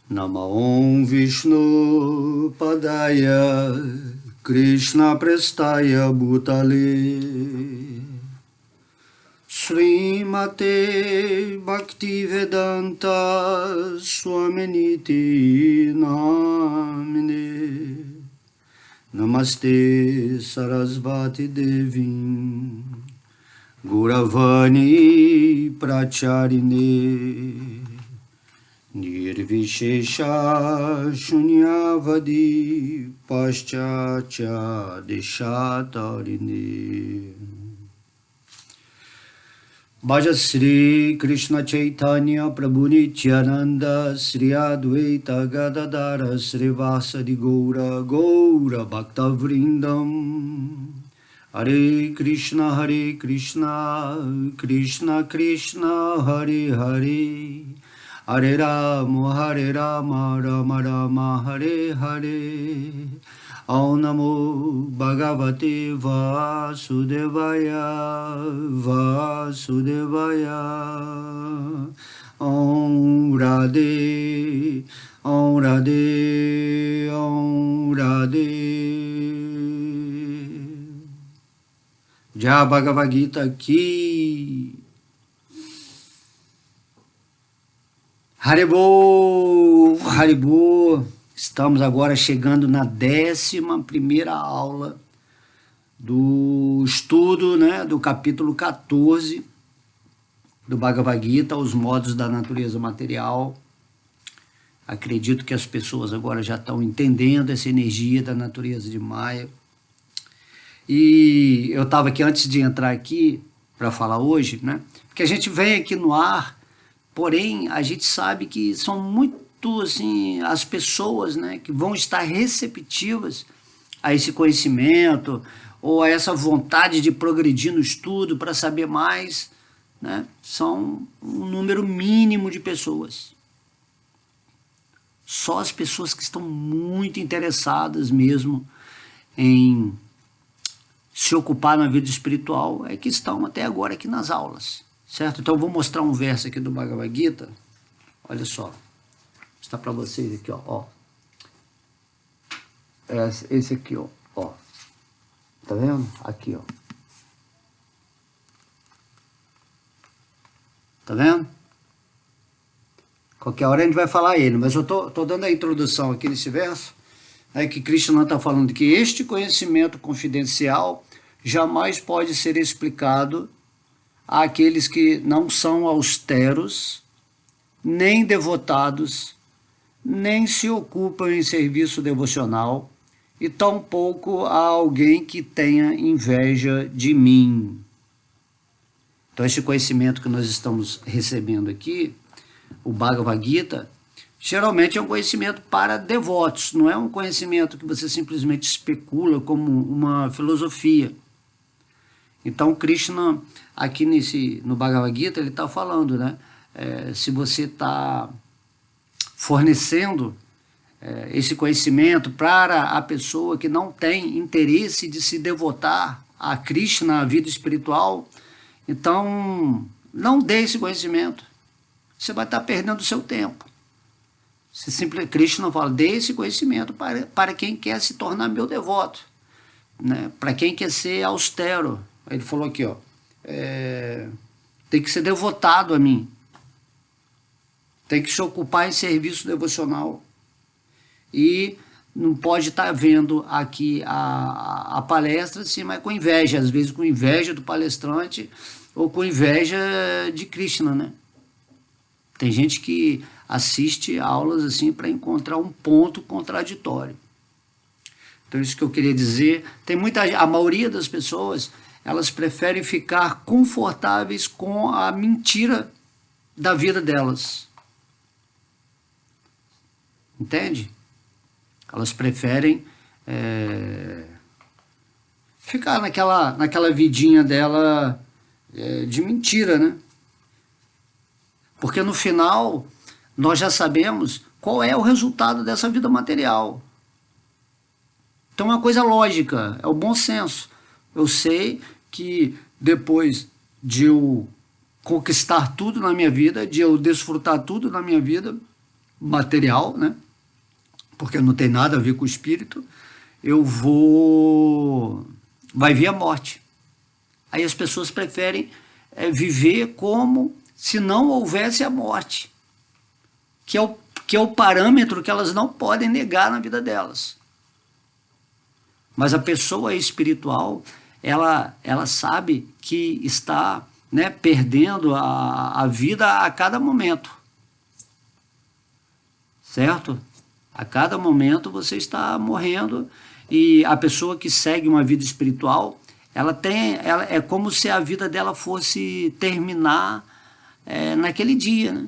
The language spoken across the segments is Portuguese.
Namo Vishnu Padaya Krishna Prestaya Bhutale Srimate Bhaktivedanta Swaminiti Namine Namaste Sarasvati Devim Gauravani Pracharine Nirvishesha Shunyavadi Paschatya Deshatarine Bhaja Sri Krishna Chaitanya Prabhu Nityananda Sri Advaita Gadadara Sri Vasadi Gaura Gaura Bhakta Vrindam Hare Krishna Krishna Krishna Hare Hare Hare Rama Rama Rama Hare Hare Om Namo Bhagavate Vasudevaya Vasudevaya Om Radhe Om Radhe Om Radhe Jai Bhagavad Gita aqui. Haribô, Haribô, estamos agora chegando na 11ª aula do estudo, do capítulo 14 do Bhagavad Gita, os modos da natureza material. Acredito que as pessoas agora já estão entendendo essa energia da natureza de Maya. E eu estava aqui antes de entrar aqui para falar hoje, porque a gente vem aqui no ar. Porém, a gente sabe que são muito, assim, as pessoas, que vão estar receptivas a esse conhecimento ou a essa vontade de progredir no estudo para saber mais, são um número mínimo de pessoas. Só as pessoas que estão muito interessadas mesmo em se ocupar na vida espiritual é que estão até agora aqui nas aulas. Certo? Então eu vou mostrar um verso aqui do Bhagavad Gita. Olha só. Vou mostrar para vocês aqui, ó. Esse aqui, ó. Tá vendo? Aqui, ó. Tá vendo? Qualquer hora a gente vai falar ele, mas eu tô dando a introdução aqui nesse verso, que Krishna está falando que este conhecimento confidencial jamais pode ser explicado àqueles que não são austeros, nem devotados, nem se ocupam em serviço devocional, e tampouco a alguém que tenha inveja de mim. Então esse conhecimento que nós estamos recebendo aqui, o Bhagavad Gita, geralmente é um conhecimento para devotos, não é um conhecimento que você simplesmente especula como uma filosofia. Então Krishna, aqui no Bhagavad Gita, ele está falando, se você está fornecendo esse conhecimento para a pessoa que não tem interesse de se devotar a Krishna, a vida espiritual, então não dê esse conhecimento. Você vai estar perdendo o seu tempo. Krishna fala, dê esse conhecimento para quem quer se tornar meu devoto, para quem quer ser austero. Ele falou aqui, tem que ser devotado a mim, tem que se ocupar em serviço devocional, e não pode estar vendo aqui a palestra assim, mas com inveja, às vezes com inveja do palestrante ou com inveja de Krishna, Tem gente que assiste aulas assim para encontrar um ponto contraditório. Então isso que eu queria dizer, a maioria das pessoas, elas preferem ficar confortáveis com a mentira da vida delas. Entende? Elas preferem ficar naquela vidinha dela de mentira, Porque no final, nós já sabemos qual é o resultado dessa vida material. Então é uma coisa lógica, é o bom senso. Eu sei que depois de eu conquistar tudo na minha vida, de eu desfrutar tudo na minha vida, material, né? Porque não tem nada a ver com o espírito, eu vou... vai vir a morte. Aí as pessoas preferem viver como se não houvesse a morte, que é o parâmetro que elas não podem negar na vida delas. Mas a pessoa espiritual, ela sabe que está, né, perdendo a vida a cada momento. Certo? A cada momento você está morrendo, e a pessoa que segue uma vida espiritual, ela é como se a vida dela fosse terminar naquele dia, né?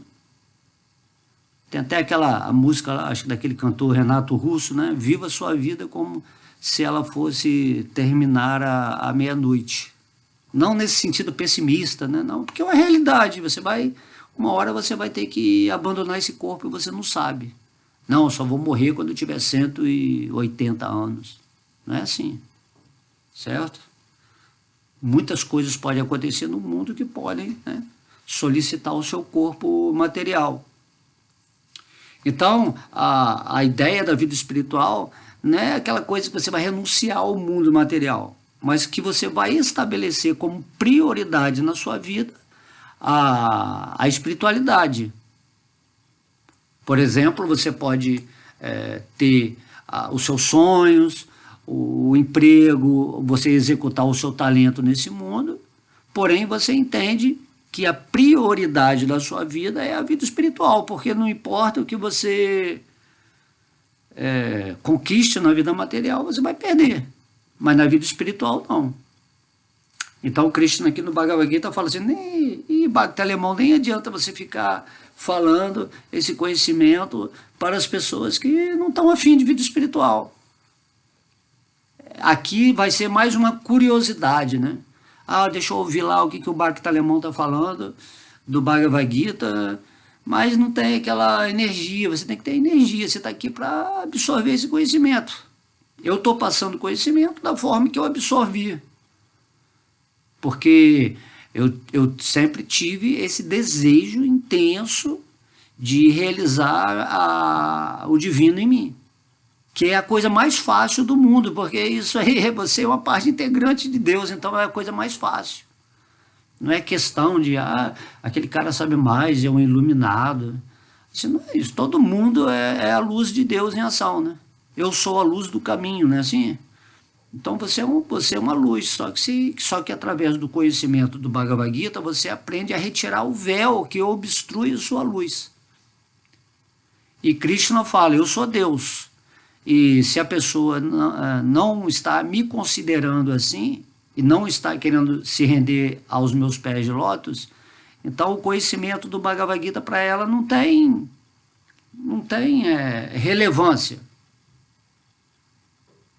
Tem até a música, acho que daquele cantor Renato Russo, né? Viva a sua vida como se ela fosse terminar à meia-noite. Não nesse sentido pessimista, né? Não, porque é uma realidade. Uma hora você vai ter que abandonar esse corpo e você não sabe. Não, eu só vou morrer quando eu tiver 180 anos. Não é assim, certo? Muitas coisas podem acontecer no mundo que podem, né, solicitar o seu corpo material. Então, a ideia da vida espiritual não é aquela coisa que você vai renunciar ao mundo material, mas que você vai estabelecer como prioridade na sua vida a espiritualidade. Por exemplo, você pode ter os seus sonhos, o emprego, você executar o seu talento nesse mundo, porém você entende que a prioridade da sua vida é a vida espiritual, porque não importa o que você conquiste na vida material, você vai perder, mas na vida espiritual não. Então o Krishna aqui no Bhagavad Gita fala assim, Bhakti alemão, nem adianta você ficar falando esse conhecimento para as pessoas que não estão afim de vida espiritual. Aqui vai ser mais uma curiosidade, né? Deixa eu ouvir lá o que o Bhakti alemão está falando do Bhagavad Gita, mas não tem aquela energia. Você tem que ter energia, você está aqui para absorver esse conhecimento. Eu estou passando conhecimento da forma que eu absorvi, porque eu sempre tive esse desejo intenso de realizar o divino em mim, que é a coisa mais fácil do mundo, porque isso aí, você é uma parte integrante de Deus, então é a coisa mais fácil. Não é questão de, aquele cara sabe mais, é um iluminado. Isso não é isso, todo mundo é a luz de Deus em ação, né? Eu sou a luz do caminho, não é assim? Então você é uma luz, só que através do conhecimento do Bhagavad Gita, você aprende a retirar o véu que obstrui a sua luz. E Krishna fala, eu sou Deus. E se a pessoa não está me considerando assim, e não está querendo se render aos meus pés de lótus, então o conhecimento do Bhagavad Gita para ela não tem relevância.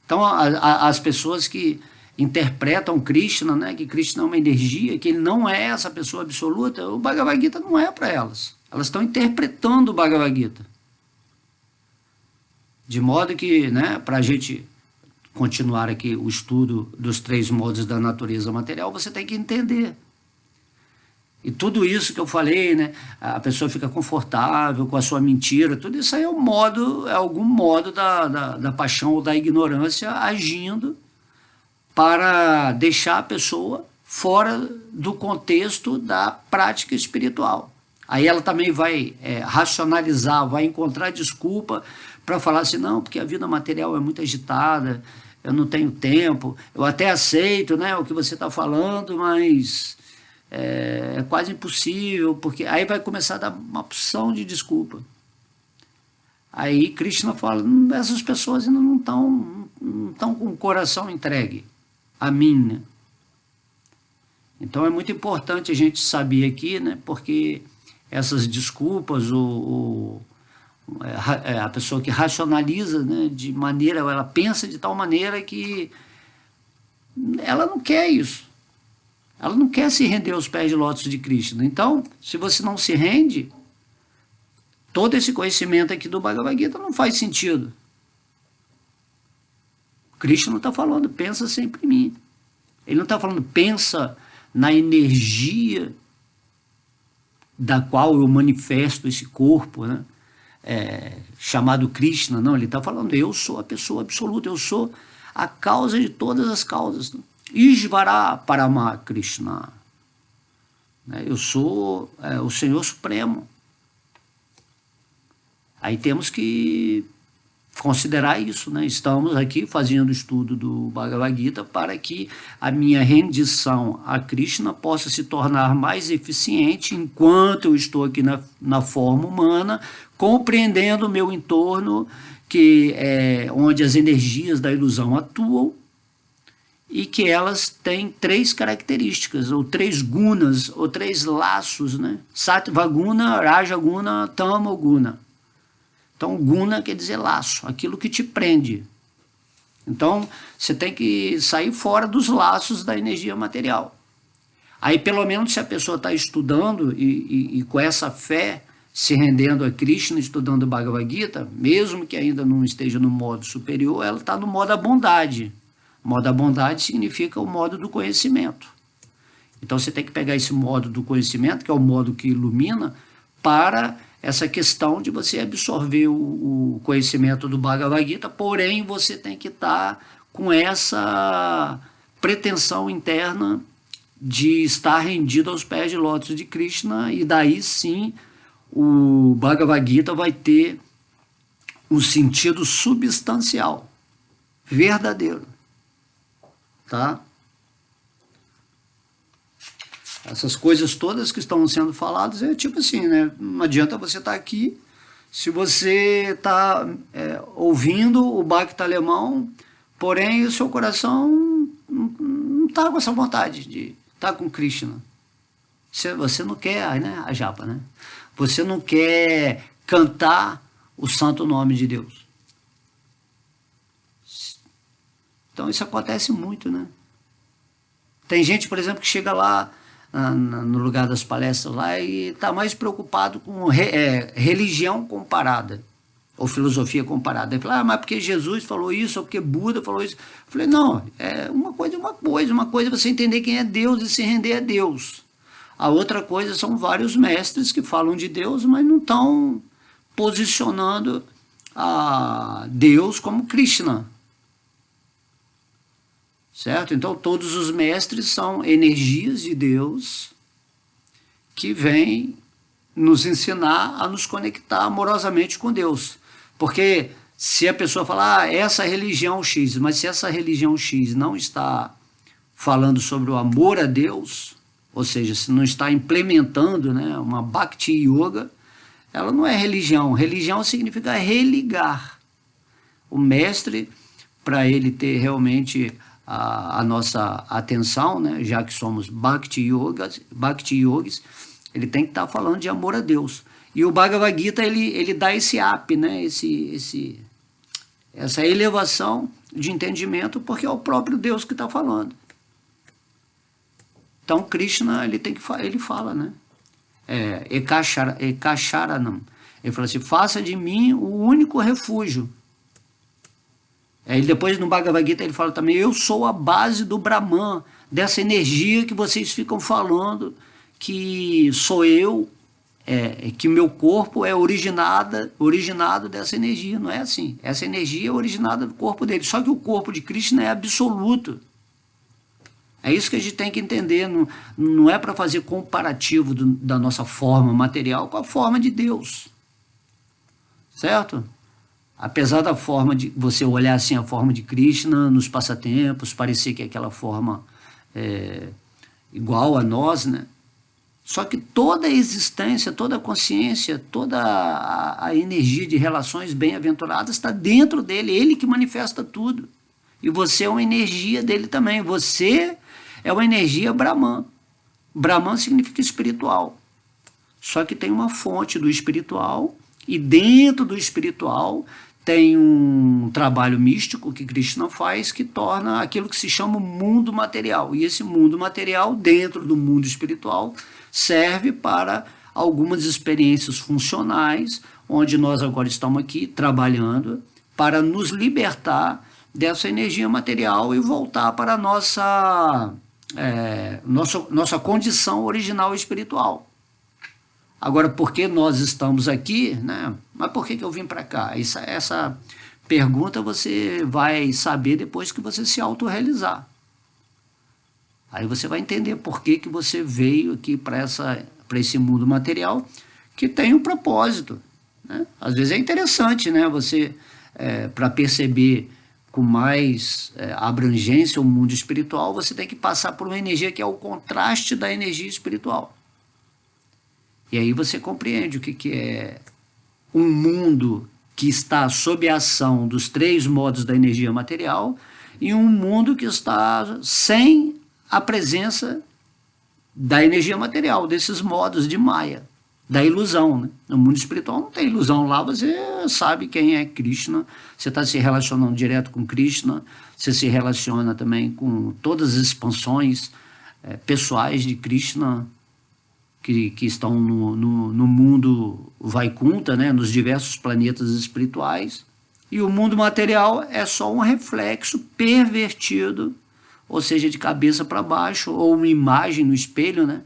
Então as pessoas que interpretam Krishna, né, que Krishna é uma energia, que ele não é essa pessoa absoluta, o Bhagavad Gita não é para elas. Elas estão interpretando o Bhagavad Gita. De modo que, né, para a gente continuar aqui o estudo dos 3 modos da natureza material, você tem que entender. E tudo isso que eu falei, né, a pessoa fica confortável com a sua mentira, tudo isso aí é algum modo da paixão ou da ignorância agindo para deixar a pessoa fora do contexto da prática espiritual. Aí ela também vai racionalizar, vai encontrar desculpa para falar assim, não, porque a vida material é muito agitada, eu não tenho tempo, eu até aceito, né, o que você está falando, mas é quase impossível, porque aí vai começar a dar uma opção de desculpa. Aí Krishna fala, essas pessoas ainda não estão com o coração entregue a mim, né? Então é muito importante a gente saber aqui, né, porque essas desculpas, a pessoa que racionaliza, né, ela pensa de tal maneira que ela não quer isso. Ela não quer se render aos pés de lótus de Krishna. Então, se você não se rende, todo esse conhecimento aqui do Bhagavad Gita não faz sentido. Krishna não está falando, pensa sempre em mim. Ele não está falando, pensa na energia da qual eu manifesto esse corpo, né? chamado Krishna, não, ele está falando, eu sou a pessoa absoluta, eu sou a causa de todas as causas. Ishvara Parama Krishna. Eu sou o Senhor Supremo. Aí temos que considerar isso, né? Estamos aqui fazendo o estudo do Bhagavad Gita para que a minha rendição a Krishna possa se tornar mais eficiente enquanto eu estou aqui na forma humana, compreendendo o meu entorno, que é onde as energias da ilusão atuam, e que elas têm 3 características, ou 3 gunas, ou 3 laços, né? Sattva guna, Raja guna, Tamo guna. Então, guna quer dizer laço, aquilo que te prende. Então, você tem que sair fora dos laços da energia material. Aí, pelo menos, se a pessoa está estudando e com essa fé, se rendendo a Krishna, estudando o Bhagavad Gita, mesmo que ainda não esteja no modo superior, ela está no modo da bondade. O modo da bondade significa o modo do conhecimento. Então, você tem que pegar esse modo do conhecimento, que é o modo que ilumina, para essa questão de você absorver o conhecimento do Bhagavad Gita, porém você tem que estar com essa pretensão interna de estar rendido aos pés de lótus de Krishna, e daí sim o Bhagavad Gita vai ter um sentido substancial, verdadeiro, tá? Essas coisas todas que estão sendo faladas é tipo assim, né? Não adianta você estar aqui se você está ouvindo o Bhakti alemão, porém o seu coração não está com essa vontade de estar com Krishna. Você não quer, né, a japa, né? Você não quer cantar o santo nome de Deus. Então isso acontece muito, né? Tem gente, por exemplo, que chega lá no lugar das palestras lá e está mais preocupado com religião comparada, ou filosofia comparada. Ele fala, mas porque Jesus falou isso, ou porque Buda falou isso. Eu falei, não, uma coisa é você entender quem é Deus e se render a Deus. A outra coisa são vários mestres que falam de Deus, mas não estão posicionando a Deus como Krishna. Certo? Então, todos os mestres são energias de Deus que vêm nos ensinar a nos conectar amorosamente com Deus. Porque se a pessoa falar, essa religião X, mas se essa religião X não está falando sobre o amor a Deus, ou seja, se não está implementando, né, uma Bhakti Yoga, ela não é religião. Religião significa religar. O mestre, para ele ter realmente a nossa atenção, né, já que somos Bhakti Yogis, ele tem que estar falando de amor a Deus. E o Bhagavad Gita, ele dá esse up, né, essa elevação de entendimento, porque é o próprio Deus que está falando. Então, Krishna, ele fala, né, Ekasharanam. Ele fala assim, faça de mim o único refúgio. Aí depois no Bhagavad Gita ele fala também, eu sou a base do Brahman, dessa energia que vocês ficam falando, que sou eu, que meu corpo é originado dessa energia. Não é assim. Essa energia é originada do corpo dele. Só que o corpo de Krishna é absoluto. É isso que a gente tem que entender. Não é para fazer comparativo da nossa forma material com a forma de Deus. Certo? Apesar da forma de você olhar assim a forma de Krishna nos passatempos, parecer que é aquela forma igual a nós, né? Só que toda a existência, toda a consciência, toda a energia de relações bem-aventuradas está dentro dele, ele que manifesta tudo. E você é uma energia dele também, você é uma energia Brahman. Brahman significa espiritual. Só que tem uma fonte do espiritual, e dentro do espiritual tem um trabalho místico que Krishna faz, que torna aquilo que se chama o mundo material. E esse mundo material, dentro do mundo espiritual, serve para algumas experiências funcionais, onde nós agora estamos aqui trabalhando para nos libertar dessa energia material e voltar para a nossa condição original espiritual. Agora, por que nós estamos aqui, né? Mas por que eu vim para cá? Essa pergunta você vai saber depois que você se autorrealizar. Aí você vai entender por que você veio aqui para esse mundo material, que tem um propósito, né? Às vezes é interessante, né? Você, para perceber com mais abrangência o mundo espiritual, você tem que passar por uma energia que é o contraste da energia espiritual. E aí você compreende o que é um mundo que está sob a ação dos 3 modos da energia material e um mundo que está sem a presença da energia material, desses modos de Maya, da ilusão, né? No mundo espiritual não tem ilusão, lá você sabe quem é Krishna, você está se relacionando direto com Krishna, você se relaciona também com todas as expansões pessoais de Krishna, que estão no mundo Vaikunta, né, nos diversos planetas espirituais, e o mundo material é só um reflexo pervertido, ou seja, de cabeça para baixo, ou uma imagem no espelho, né?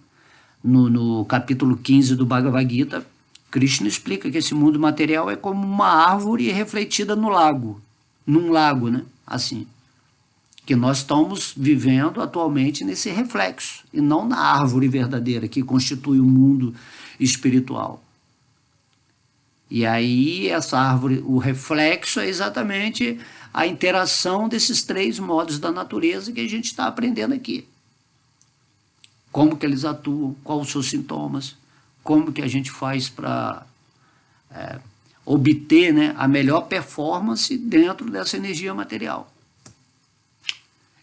No capítulo 15 do Bhagavad Gita, Krishna explica que esse mundo material é como uma árvore refletida no lago, num lago, né? Assim, que nós estamos vivendo atualmente nesse reflexo, e não na árvore verdadeira que constitui o mundo espiritual. E aí essa árvore, o reflexo é exatamente a interação desses 3 modos da natureza que a gente está aprendendo aqui. Como que eles atuam, quais os seus sintomas, como que a gente faz para obter, né, a melhor performance dentro dessa energia material.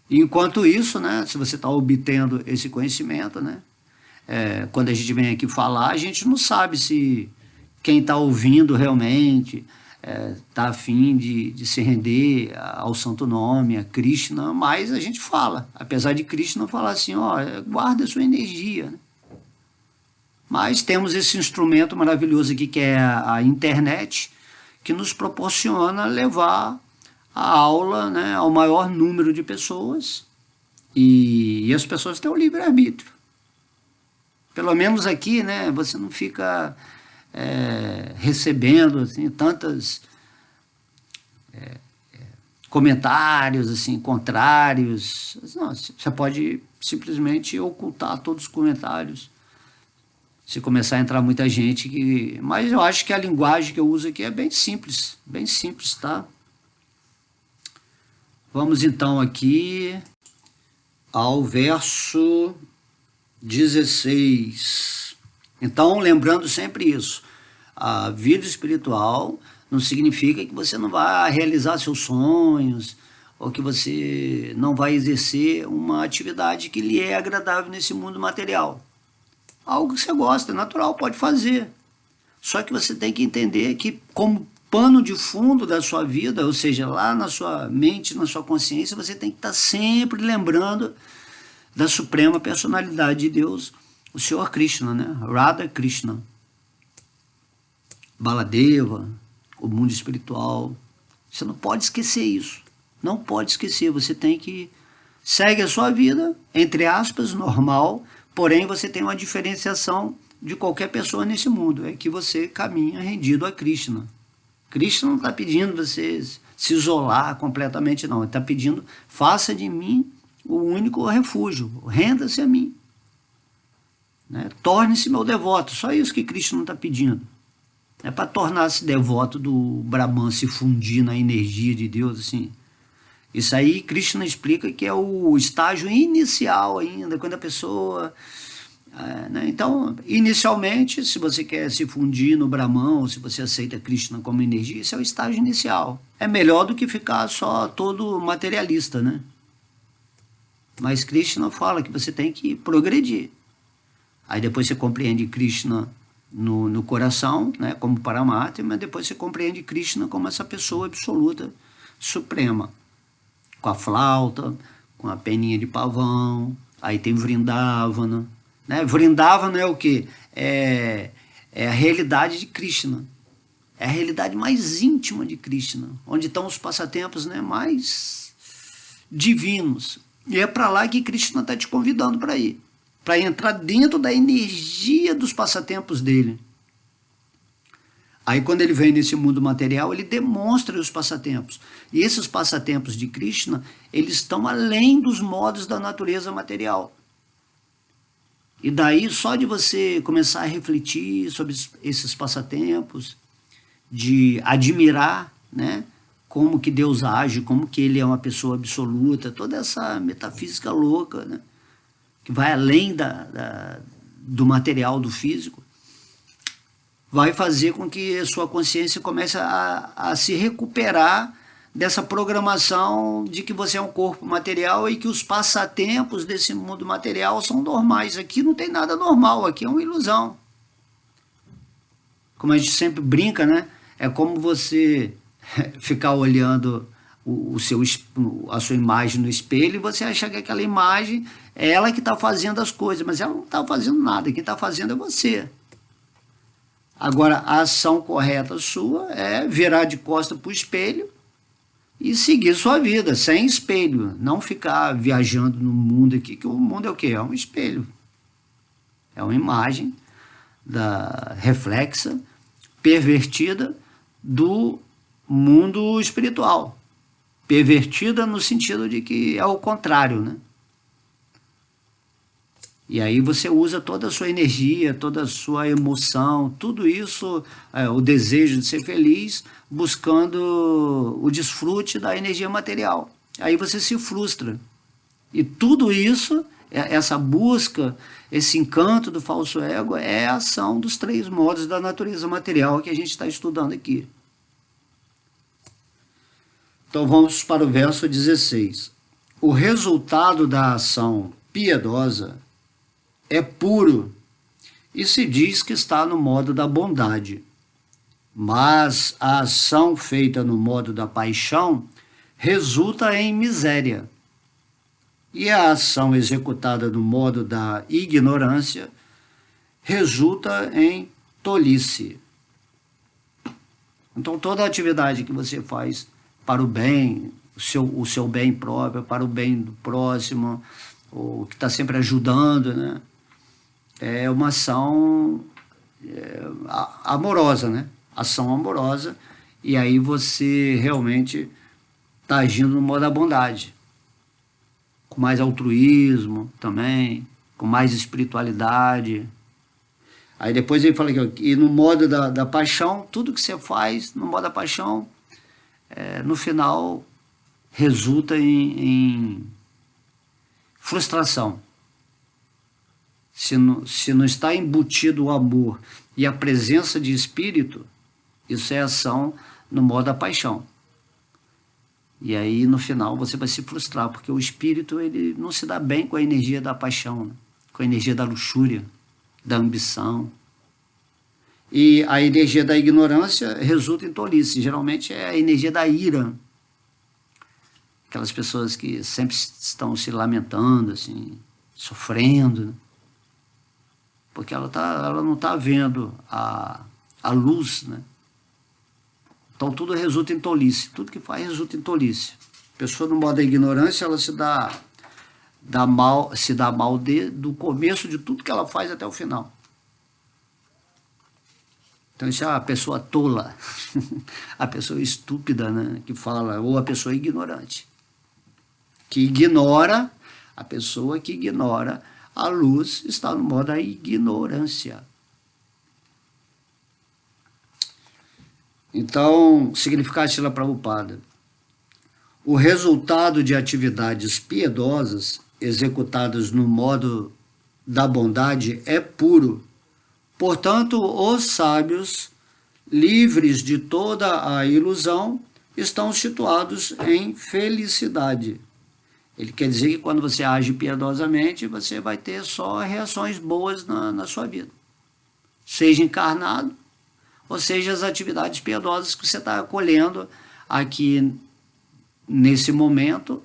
Enquanto isso, né, se você está obtendo esse conhecimento, né, quando a gente vem aqui falar, a gente não sabe se quem está ouvindo realmente está a fim de se render ao santo nome, a Krishna, mas a gente fala, apesar de Krishna falar assim, ó, guarda a sua energia, né? Mas temos esse instrumento maravilhoso aqui que é a internet, que nos proporciona levar a aula, né, ao maior número de pessoas, e as pessoas têm o livre-arbítrio. Pelo menos aqui, né, você não fica recebendo assim, tantos comentários assim, contrários. Não, você pode simplesmente ocultar todos os comentários, se começar a entrar muita gente. Mas eu acho que a linguagem que eu uso aqui é bem simples, tá? Vamos então aqui ao verso 16. Então, lembrando sempre isso, a vida espiritual não significa que você não vai realizar seus sonhos, ou que você não vai exercer uma atividade que lhe é agradável nesse mundo material. Algo que você gosta, é natural, pode fazer. Só que você tem que entender que, como pano de fundo da sua vida, ou seja, lá na sua mente, na sua consciência, você tem que estar sempre lembrando da suprema personalidade de Deus, o Senhor Krishna, né? Radha Krishna, Baladeva, o mundo espiritual. Você não pode esquecer isso. Não pode esquecer. Você tem que segue a sua vida, entre aspas, normal, porém você tem uma diferenciação de qualquer pessoa nesse mundo. É que você caminha rendido a Krishna. Krishna não está pedindo você se isolar completamente, não. Ele está pedindo, faça de mim o único refúgio, renda-se a mim. Né? Torne-se meu devoto, só isso que Krishna não está pedindo. É para tornar-se devoto do Brahman, se fundir na energia de Deus, assim. Isso aí Krishna explica que é o estágio inicial ainda, quando a pessoa... né? Então, inicialmente, se você quer se fundir no Brahman, ou se você aceita Krishna como energia, esse é o estágio inicial. É melhor do que ficar só todo materialista, né? Mas Krishna fala que você tem que progredir. Aí depois você compreende Krishna no coração, né, como Paramatma, mas depois você compreende Krishna como essa pessoa absoluta, suprema. Com a flauta, com a peninha de pavão, aí tem Vrindavana. Né? Vrindavana é o quê? É a realidade de Krishna. É a realidade mais íntima de Krishna, onde estão os passatempos, né, mais divinos. E é para lá que Krishna está te convidando para ir. para entrar dentro da energia dos passatempos dele. Aí quando ele vem nesse mundo material, ele demonstra os passatempos. E esses passatempos de Krishna, eles estão além dos modos da natureza material. E daí, só de você começar a refletir sobre esses passatempos, de admirar, né, como que Deus age, como que ele é uma pessoa absoluta, toda essa metafísica louca, né, que vai além do material, do físico, vai fazer com que a sua consciência comece a se recuperar dessa programação de que você é um corpo material e que os passatempos desse mundo material são normais. Aqui não tem nada normal, aqui é uma ilusão. Como a gente sempre brinca, né? É como você ficar olhando a sua imagem no espelho e você achar que aquela imagem é ela que está fazendo as coisas, mas ela não está fazendo nada, quem está fazendo é você. Agora, a ação correta sua é virar de costa para o espelho e seguir sua vida, sem espelho. Não ficar viajando no mundo aqui, que o mundo é o quê? É um espelho. É uma imagem reflexa, pervertida do mundo espiritual. Pervertida no sentido de que é o contrário, né? E aí você usa toda a sua energia, toda a sua emoção, tudo isso, o desejo de ser feliz, buscando o desfrute da energia material. Aí você se frustra. E tudo isso, essa busca, esse encanto do falso ego, é a ação dos 3 modos da natureza material que a gente está estudando aqui. Então vamos para o verso 16. O resultado da ação piedosa é puro e se diz que está no modo da bondade. Mas a ação feita no modo da paixão resulta em miséria. E a ação executada no modo da ignorância resulta em tolice. Então toda atividade que você faz para o bem, o seu bem próprio, para o bem do próximo, ou que está sempre ajudando, né? É uma ação amorosa, né? Ação amorosa, e aí você realmente está agindo no modo da bondade, com mais altruísmo também, com mais espiritualidade. Aí depois ele fala aqui, e no modo da paixão, tudo que você faz no modo da paixão, no final resulta em frustração. Se não está embutido o amor e a presença de espírito, isso é ação no modo da paixão. E aí, no final, você vai se frustrar, porque o espírito ele não se dá bem com a energia da paixão, né? Com a energia da luxúria, da ambição. E a energia da ignorância resulta em tolice. Geralmente é a energia da ira. Aquelas pessoas que sempre estão se lamentando, assim, sofrendo, né? Porque ela não está vendo a luz, né? Então tudo resulta em tolice, tudo que faz resulta em tolice. A pessoa no modo da ignorância, ela se dá mal do começo de tudo que ela faz até o final. Então isso é a pessoa tola, a pessoa estúpida, né, que fala, ou a pessoa ignorante, que ignora, a pessoa que ignora a luz está no modo da ignorância. Então, significado de Srila Prabhupada. O resultado de atividades piedosas executadas no modo da bondade é puro. Portanto, os sábios, livres de toda a ilusão, estão situados em felicidade. Ele quer dizer que quando você age piedosamente, você vai ter só reações boas na sua vida. Seja encarnado, ou seja, as atividades piedosas que você está acolhendo aqui nesse momento,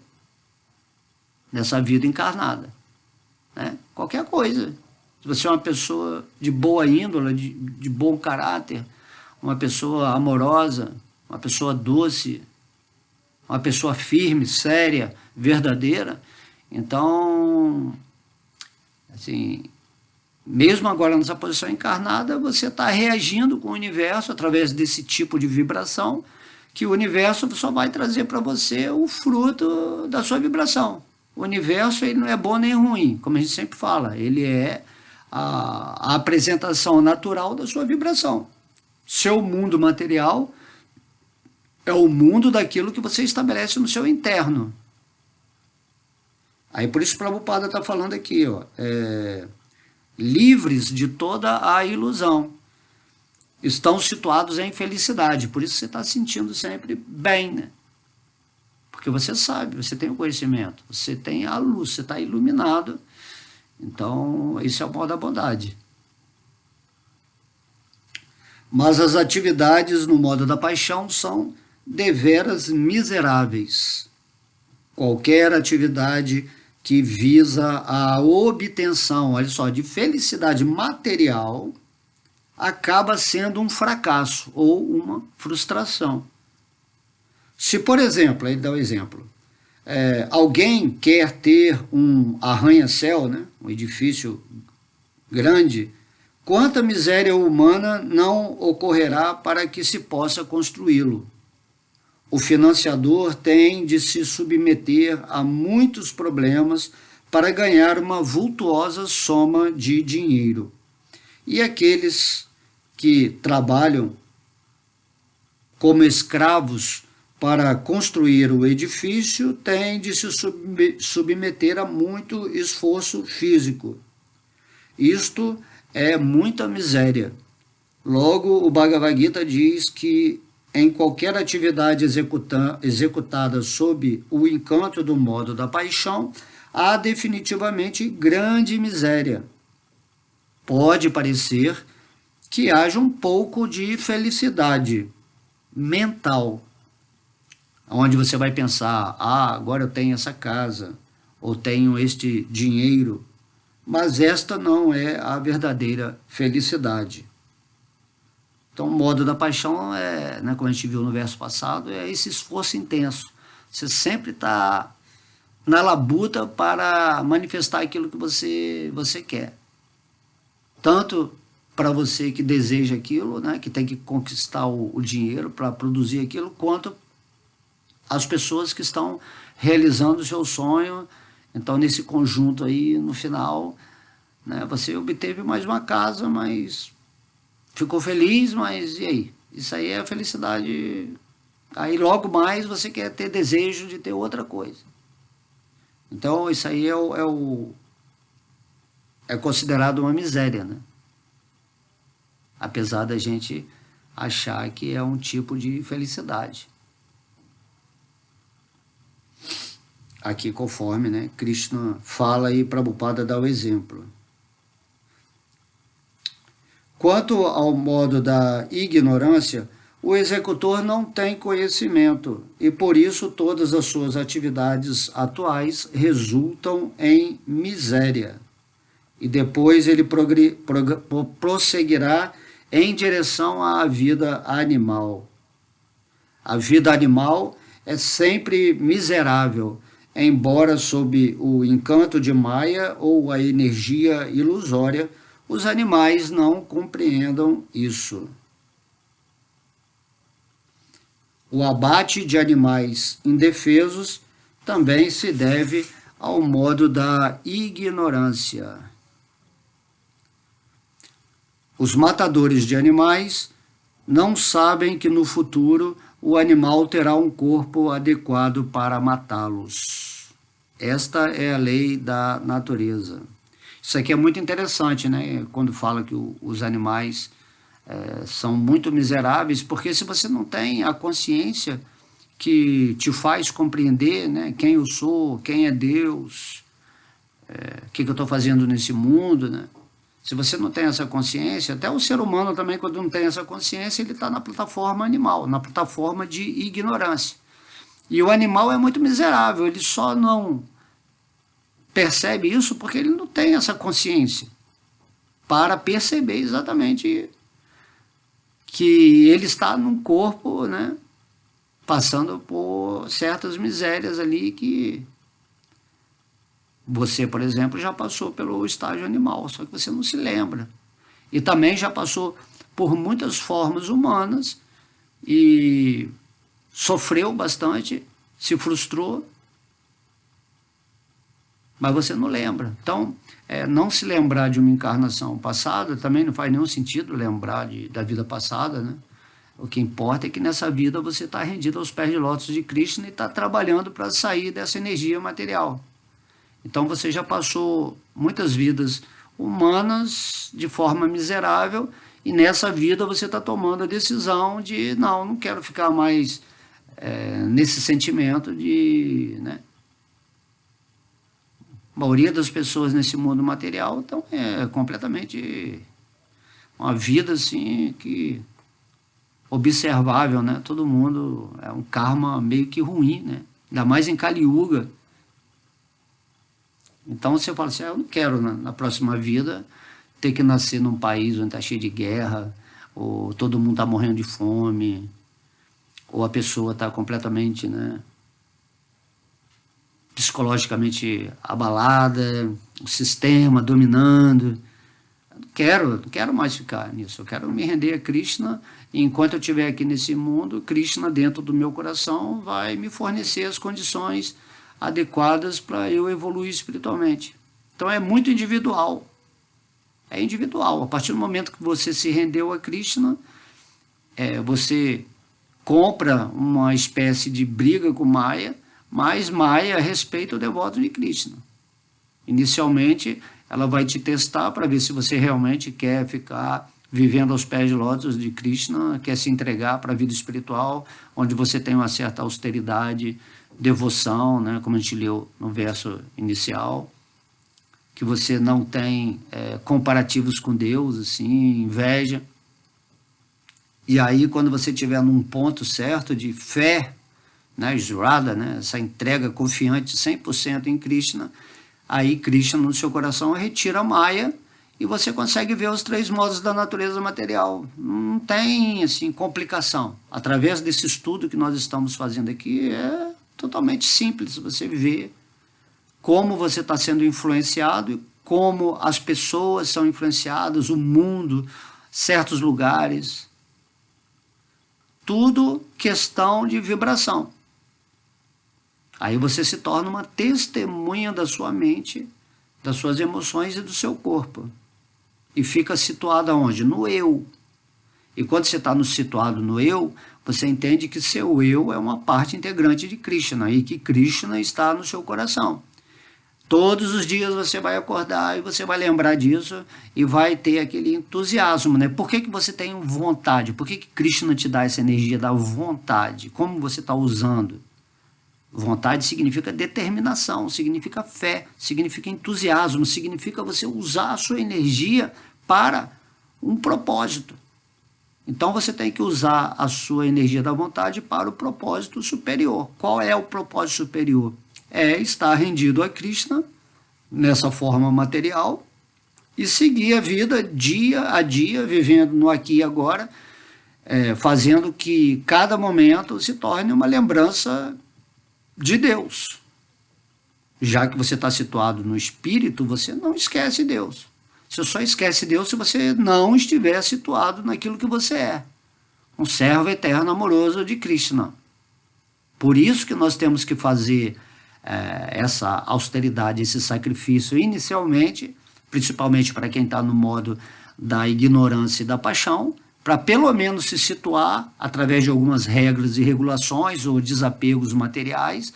nessa vida encarnada, né? Qualquer coisa. Se você é uma pessoa de boa índole, de bom caráter, uma pessoa amorosa, uma pessoa doce, uma pessoa firme, séria, verdadeira, então Assim, mesmo agora nessa posição encarnada, você está reagindo com o universo através desse tipo de vibração, que o universo só vai trazer para você o fruto da sua vibração. O universo ele não é bom nem ruim, como a gente sempre fala, ele é a apresentação natural da sua vibração. Seu mundo material é o mundo daquilo que você estabelece no seu interno. Aí por isso Prabhupada está falando aqui, ó, livres de toda a ilusão, estão situados em felicidade, por isso você está sentindo sempre bem, né? Porque você sabe, você tem o conhecimento, você tem a luz, você está iluminado, então isso é o mal da bondade. Mas as atividades no modo da paixão são deveras miseráveis. Qualquer atividade que visa a obtenção, olha só, de felicidade material, acaba sendo um fracasso ou uma frustração. Se, por exemplo, ele dá um exemplo, alguém quer ter um arranha-céu, né, um edifício grande, quanta miséria humana não ocorrerá para que se possa construí-lo? O financiador tem de se submeter a muitos problemas para ganhar uma vultuosa soma de dinheiro. E aqueles que trabalham como escravos para construir o edifício têm de se submeter a muito esforço físico. Isto é muita miséria. Logo, o Bhagavad Gita diz que em qualquer atividade executada sob o encanto do modo da paixão, há definitivamente grande miséria. Pode parecer que haja um pouco de felicidade mental, onde você vai pensar, agora eu tenho essa casa, ou tenho este dinheiro, mas esta não é a verdadeira felicidade. Então, o modo da paixão, né, como a gente viu no verso passado, é esse esforço intenso. Você sempre está na labuta para manifestar aquilo que você quer. Tanto para você que deseja aquilo, né, que tem que conquistar o dinheiro para produzir aquilo, quanto as pessoas que estão realizando o seu sonho. Então, nesse conjunto aí, no final, né, você obteve mais uma casa, mas ficou feliz, mas e aí? Isso aí é a felicidade. Aí logo mais você quer ter desejo de ter outra coisa. Então isso aí é considerado uma miséria, né? Apesar da gente achar que é um tipo de felicidade. Aqui conforme, né, Krishna fala e Prabhupada dá o exemplo. Quanto ao modo da ignorância, o executor não tem conhecimento e por isso todas as suas atividades atuais resultam em miséria. E depois ele prosseguirá em direção à vida animal. A vida animal é sempre miserável, embora sob o encanto de Maya ou a energia ilusória, os animais não compreendam isso. O abate de animais indefesos também se deve ao modo da ignorância. Os matadores de animais não sabem que no futuro o animal terá um corpo adequado para matá-los. Esta é a lei da natureza. Isso aqui é muito interessante, né? Quando fala que os animais são muito miseráveis, porque se você não tem a consciência que te faz compreender, né, quem eu sou, quem é Deus, o que eu estou fazendo nesse mundo, né? Se você não tem essa consciência, até o ser humano também, quando não tem essa consciência, ele está na plataforma animal, na plataforma de ignorância. E o animal é muito miserável, ele só não percebe isso porque ele não tem essa consciência para perceber exatamente que ele está num corpo, né, passando por certas misérias ali que Você, por exemplo, já passou pelo estágio animal, só que você não se lembra. E também já passou por muitas formas humanas e sofreu bastante, se frustrou, mas você não lembra. Então, não se lembrar de uma encarnação passada também não faz nenhum sentido lembrar da vida passada, né? O que importa é que nessa vida você está rendido aos pés de lótus de Krishna e está trabalhando para sair dessa energia material. Então você já passou muitas vidas humanas de forma miserável e nessa vida você está tomando a decisão de não quero ficar mais nesse sentimento de, né? A maioria das pessoas nesse mundo material então é completamente uma vida assim que observável, né? Todo mundo é um karma meio que ruim, né? Ainda mais em Kali Yuga. Então você fala assim, eu não quero na próxima vida ter que nascer num país onde está cheio de guerra, ou todo mundo está morrendo de fome, ou a pessoa está completamente, né, psicologicamente abalada, o sistema dominando. Não quero mais ficar nisso, eu quero me render a Krishna, e enquanto eu estiver aqui nesse mundo, Krishna dentro do meu coração vai me fornecer as condições adequadas para eu evoluir espiritualmente. Então é muito individual, é individual. A partir do momento que você se rendeu a Krishna, você compra uma espécie de briga com Maya, mas Maya respeita o devoto de Krishna. Inicialmente, ela vai te testar para ver se você realmente quer ficar vivendo aos pés de lótus de Krishna, quer se entregar para a vida espiritual, onde você tem uma certa austeridade, devoção, né, como a gente leu no verso inicial, que você não tem comparativos com Deus, assim, inveja. E aí, quando você estiver num ponto certo de fé, né, Jrada, né, essa entrega confiante 100% em Krishna, aí Krishna no seu coração retira a Maya e você consegue ver os 3 modos da natureza material. Não tem assim complicação. Através desse estudo que nós estamos fazendo aqui, é totalmente simples. Você vê como você está sendo influenciado e como as pessoas são influenciadas, o mundo, certos lugares. Tudo questão de vibração. Aí você se torna uma testemunha da sua mente, das suas emoções e do seu corpo. E fica situado aonde? No eu. E quando você está situado no eu, você entende que seu eu é uma parte integrante de Krishna e que Krishna está no seu coração. Todos os dias você vai acordar e você vai lembrar disso e vai ter aquele entusiasmo, né? Por que você tem vontade? Por que Krishna te dá essa energia da vontade? Como você está usando? Vontade significa determinação, significa fé, significa entusiasmo, significa você usar a sua energia para um propósito. Então você tem que usar a sua energia da vontade para o propósito superior. Qual é o propósito superior? É estar rendido a Krishna nessa forma material e seguir a vida dia a dia, vivendo no aqui e agora, fazendo que cada momento se torne uma lembrança de Deus. Já que você está situado no espírito, você não esquece Deus. Você só esquece Deus se você não estiver situado naquilo que você é. Um servo eterno amoroso de Krishna. Por isso que nós temos que fazer essa austeridade, esse sacrifício inicialmente, principalmente para quem está no modo da ignorância e da paixão, para pelo menos se situar através de algumas regras e regulações ou desapegos materiais.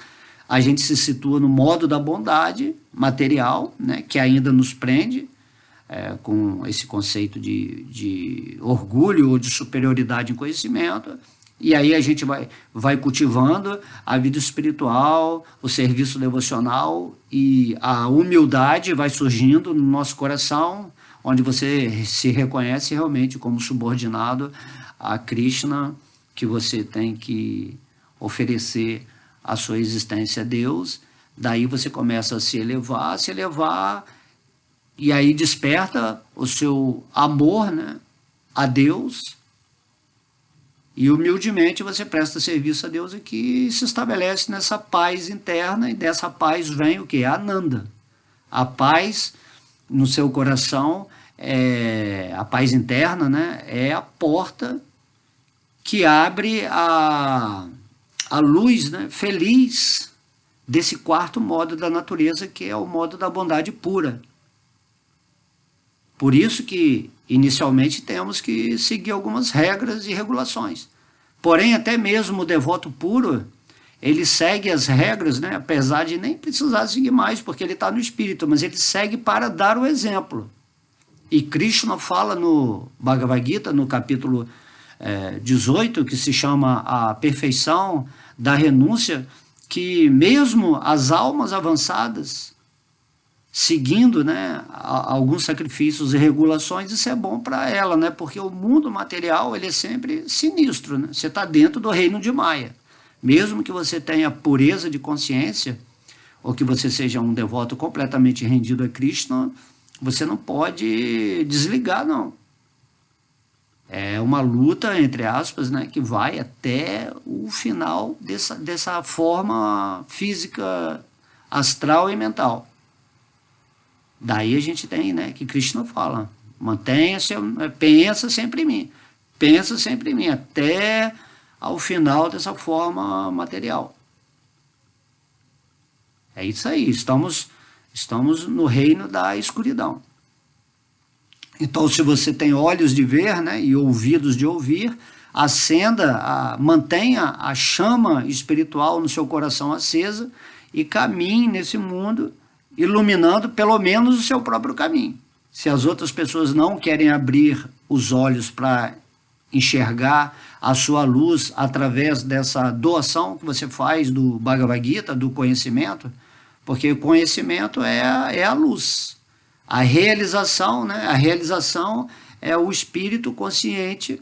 A gente se situa no modo da bondade material, né, que ainda nos prende, com esse conceito de orgulho ou de superioridade em conhecimento, e aí a gente vai cultivando a vida espiritual, o serviço devocional, e a humildade vai surgindo no nosso coração, onde você se reconhece realmente como subordinado a Krishna, que você tem que oferecer a sua existência a Deus. Daí você começa a se elevar, e aí desperta o seu amor, né, a Deus, e humildemente você presta serviço a Deus aqui e se estabelece nessa paz interna, e dessa paz vem o que? Ananda. A paz no seu coração, a paz interna, né, é a porta que abre a luz, né, feliz desse quarto modo da natureza, que é o modo da bondade pura. Por isso que, inicialmente, temos que seguir algumas regras e regulações. Porém, até mesmo o devoto puro, ele segue as regras, né, apesar de nem precisar seguir mais, porque ele está no espírito, mas ele segue para dar o exemplo. E Krishna fala no Bhagavad Gita, no capítulo 18, que se chama A Perfeição da Renúncia, que mesmo as almas avançadas, seguindo, né, alguns sacrifícios e regulações, isso é bom para ela, né, porque o mundo material ele é sempre sinistro, né? Você está dentro do reino de Maya. Mesmo que você tenha pureza de consciência, ou que você seja um devoto completamente rendido a Krishna, você não pode desligar, não. É uma luta, entre aspas, né, que vai até o final dessa forma física, astral e mental. Daí a gente tem, né, que Krishna fala, pensa sempre em mim. Pensa sempre em mim, até ao final dessa forma material. É isso aí, estamos no reino da escuridão. Então, se você tem olhos de ver, né, e ouvidos de ouvir, mantenha a chama espiritual no seu coração acesa e caminhe nesse mundo, iluminando pelo menos o seu próprio caminho. Se as outras pessoas não querem abrir os olhos para enxergar a sua luz através dessa doação que você faz do Bhagavad Gita, do conhecimento, porque o conhecimento é a luz. A realização, né? A realização é o espírito consciente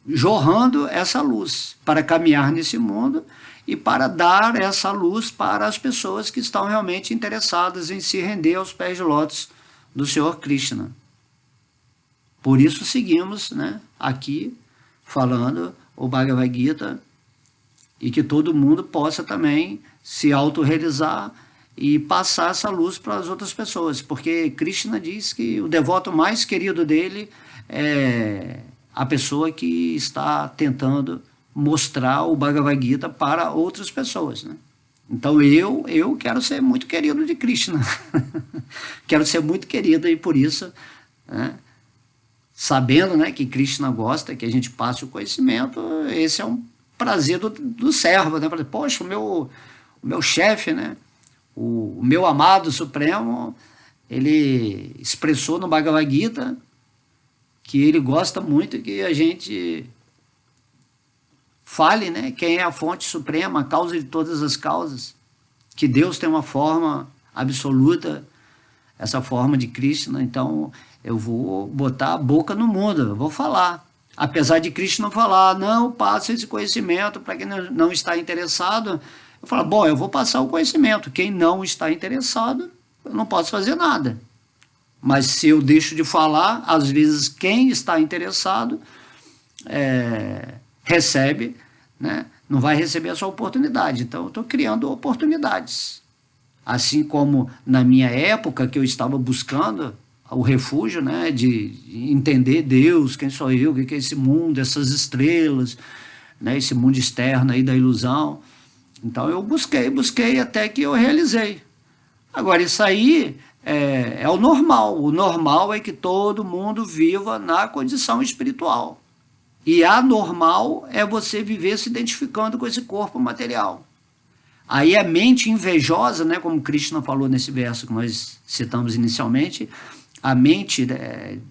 jorrando essa luz para caminhar nesse mundo e para dar essa luz para as pessoas que estão realmente interessadas em se render aos pés de lótus do Senhor Krishna. Por isso seguimos, né, aqui falando o Bhagavad Gita e que todo mundo possa também se autorrealizar e passar essa luz para as outras pessoas, porque Krishna diz que o devoto mais querido dele é a pessoa que está tentando mostrar o Bhagavad Gita para outras pessoas, né? Então eu quero ser muito querido de Krishna, quero ser muito querido e por isso, né, sabendo, né, que Krishna gosta que a gente passe o conhecimento, esse é um prazer do servo, né? Poxa, o meu chefe, né, o meu amado Supremo, ele expressou no Bhagavad Gita que ele gosta muito que a gente fale, né, quem é a fonte suprema, a causa de todas as causas, que Deus tem uma forma absoluta, essa forma de Krishna. Então eu vou botar a boca no mundo, eu vou falar. Apesar de Krishna falar, não, passa esse conhecimento para quem não está interessado, eu falo, bom, eu vou passar o conhecimento. Quem não está interessado, eu não posso fazer nada. Mas se eu deixo de falar, às vezes quem está interessado recebe, né, não vai receber essa oportunidade. Então eu estou criando oportunidades. Assim como na minha época que eu estava buscando o refúgio, né, de entender Deus, quem sou eu, o que é esse mundo, essas estrelas, né, esse mundo externo aí da ilusão. Então eu busquei até que eu realizei. Agora isso aí é o normal. O normal é que todo mundo viva na condição espiritual. E anormal é você viver se identificando com esse corpo material. Aí a mente invejosa, né, como Krishna falou nesse verso que nós citamos inicialmente, a mente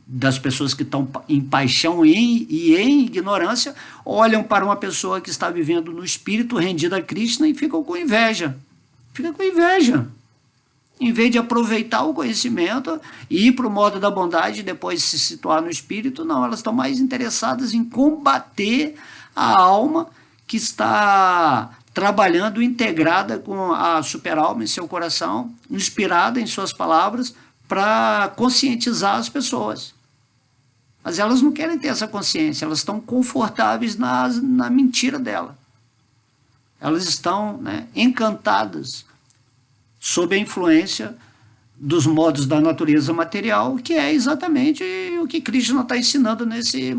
das pessoas que estão em paixão e em ignorância olham para uma pessoa que está vivendo no espírito rendida a Krishna e ficam com inveja. Fica com inveja. Em vez de aproveitar o conhecimento e ir para o modo da bondade e depois se situar no espírito, não, elas estão mais interessadas em combater a alma que está trabalhando integrada com a superalma em seu coração, inspirada em suas palavras, para conscientizar as pessoas. Mas elas não querem ter essa consciência, elas estão confortáveis na mentira dela. Elas estão, né, encantadas sob a influência dos modos da natureza material, que é exatamente o que Krishna está ensinando nesse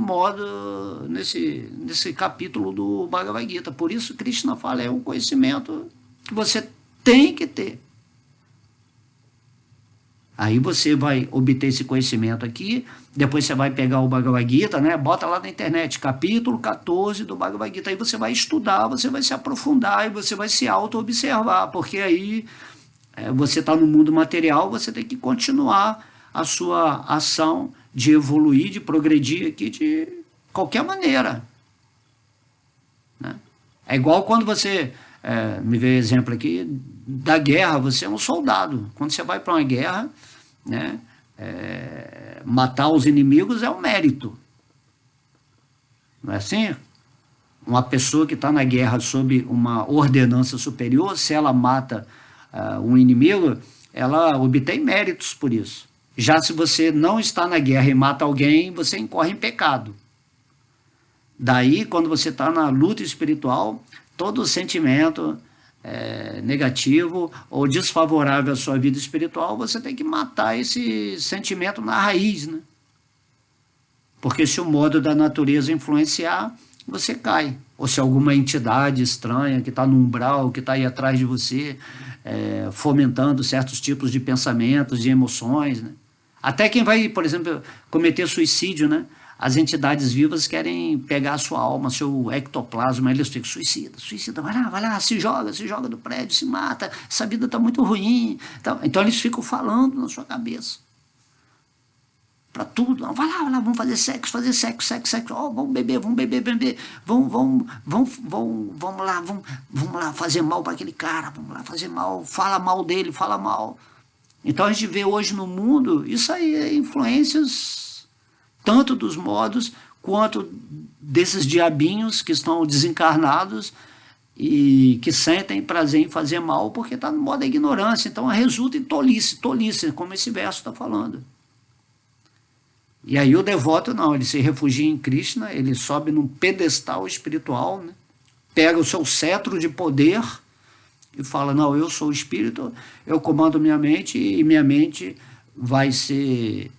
capítulo do Bhagavad Gita. Por isso Krishna fala, é um conhecimento que você tem que ter. Aí você vai obter esse conhecimento aqui, depois você vai pegar o Bhagavad Gita, né? Bota lá na internet, capítulo 14 do Bhagavad Gita, aí você vai estudar, você vai se aprofundar e você vai se auto-observar, porque aí você está no mundo material, você tem que continuar a sua ação de evoluir, de progredir aqui de qualquer maneira. Né? É igual quando você, me vê exemplo aqui, da guerra, você é um soldado. Quando você vai para uma guerra, né, matar os inimigos é um mérito. Não é assim? Uma pessoa que está na guerra sob uma ordenança superior, se ela mata um inimigo, ela obtém méritos por isso. Já se você não está na guerra e mata alguém, você incorre em pecado. Daí, quando você está na luta espiritual, todo sentimento negativo ou desfavorável à sua vida espiritual, você tem que matar esse sentimento na raiz, né? Porque se o modo da natureza influenciar, você cai. Ou se alguma entidade estranha que está no umbral, que está aí atrás de você, fomentando certos tipos de pensamentos, de emoções, né? Até quem vai, por exemplo, cometer suicídio, né? As entidades vivas querem pegar a sua alma, seu ectoplasma, eles ficam, suicida, vai lá, se joga do prédio, se mata, essa vida está muito ruim. Então eles ficam falando na sua cabeça. Para tudo, não, vai lá, vamos fazer sexo, oh, vamos beber, vamos lá fazer mal para aquele cara, vamos lá fazer mal, fala mal dele, fala mal. Então a gente vê hoje no mundo, isso aí é influências tanto dos modos quanto desses diabinhos que estão desencarnados e que sentem prazer em fazer mal porque está no modo da ignorância. Então resulta em tolice, como esse verso está falando. E aí o devoto não, ele se refugia em Krishna, ele sobe num pedestal espiritual, né? Pega o seu cetro de poder e fala, não, eu sou o espírito, eu comando minha mente e minha mente vai ser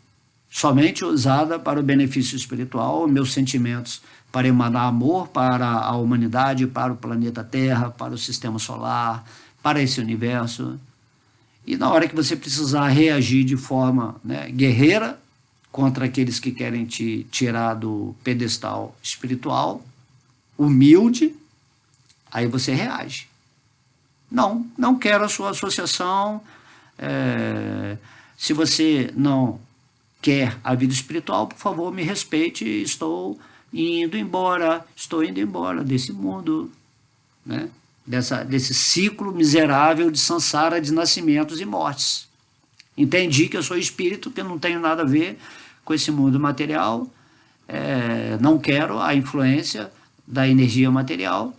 somente usada para o benefício espiritual, meus sentimentos para emanar amor para a humanidade, para o planeta Terra, para o sistema solar, para esse universo. E na hora que você precisar reagir de forma, né, guerreira contra aqueles que querem te tirar do pedestal espiritual, humilde, aí você reage. Não quero a sua associação, se você não quer a vida espiritual, por favor, me respeite, estou indo embora desse mundo, né? Desse ciclo miserável de samsara, de nascimentos e mortes. Entendi que eu sou espírito, que eu não tenho nada a ver com esse mundo material, não quero a influência da energia material,